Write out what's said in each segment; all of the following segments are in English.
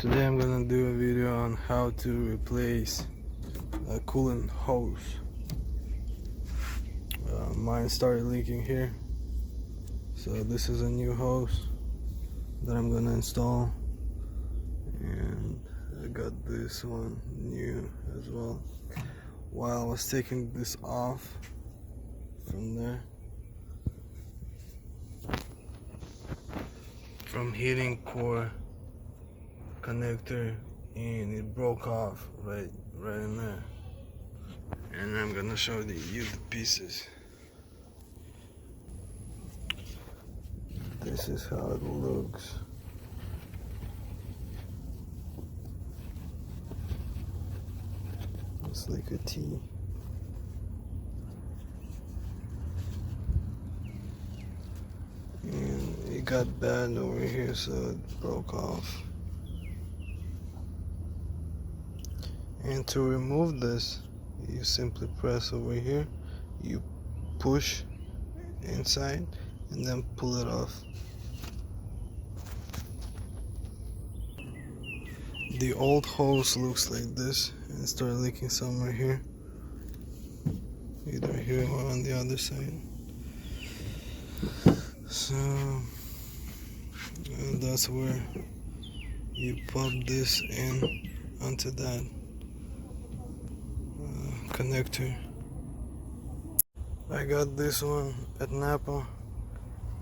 Today I'm gonna do a video on how to replace a coolant hose. Mine started leaking here, so this is a new hose that I'm gonna install, and I got this one new as well. While I was taking this off from there, from heating core connector, and it broke off right in there, and I'm gonna show you the pieces. This is how it looks. It's like a T. And it got bad over here, so it broke off. And to remove this, you simply press over here, you push inside, and then pull it off. The old hose looks like this, and it started leaking somewhere here, either here or on the other side. So and that's where you pop this in onto that connector. I got this one at Napa,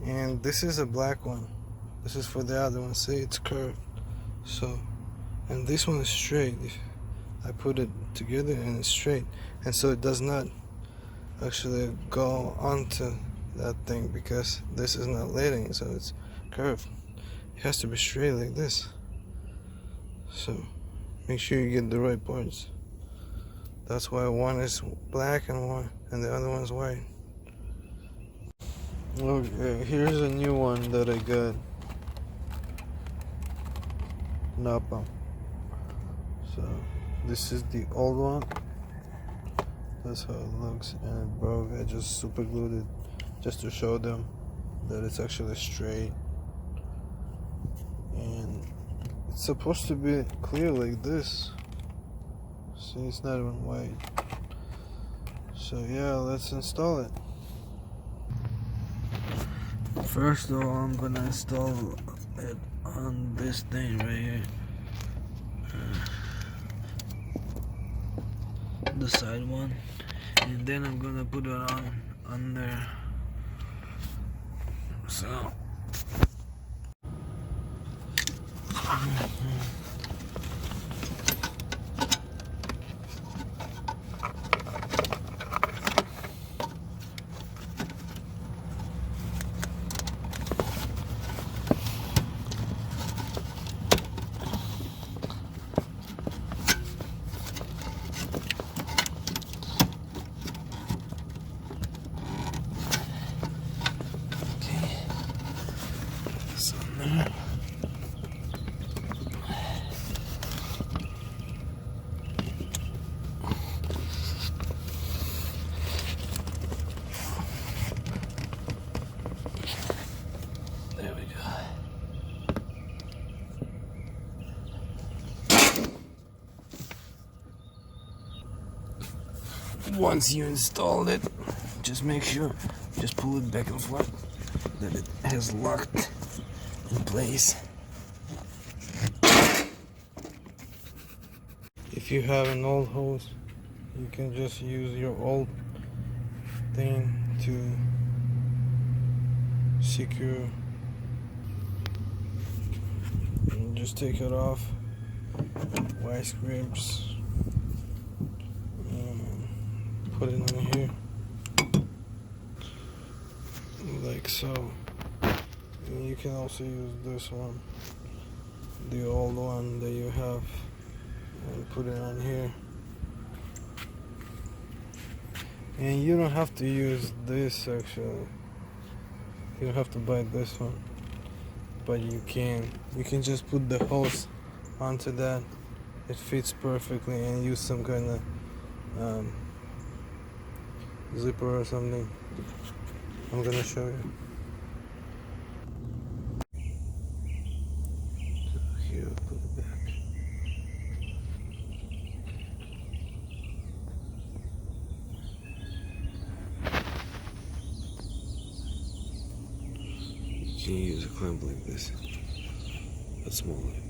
and this is a black one. This is for the other one. See, it's curved. So, and this one is straight. I put it together and it's straight, and so it does not actually go onto that thing because this is not letting it, so it's curved. It has to be straight like this. So make sure you get the right parts. That's why one is black and the other one's white. Okay, here's a new one that I got. Napa. So this is the old one. That's how it looks, and it broke. I just super glued it just to show them that it's actually straight. And it's supposed to be clear like this. See, it's not even white. So yeah, let's install it. First of all, I'm gonna install it on this thing right here. The side one, and then I'm gonna put it on there. So there we go. Once you installed it, just make sure, just pull it back and forth, that it has locked in place. If you have an old hose, you can just use your old thing to secure. And just take it off, vice grips, and put it on here like so. And you can also use this one, the old one that you have, and put it on here. And you don't have to use this actually. You don't have to buy this one, but you can just put the hose onto that. It fits perfectly, and use some kind of zipper or something. I'm gonna show you. Here, put it back. can use a clamp like this, but smaller.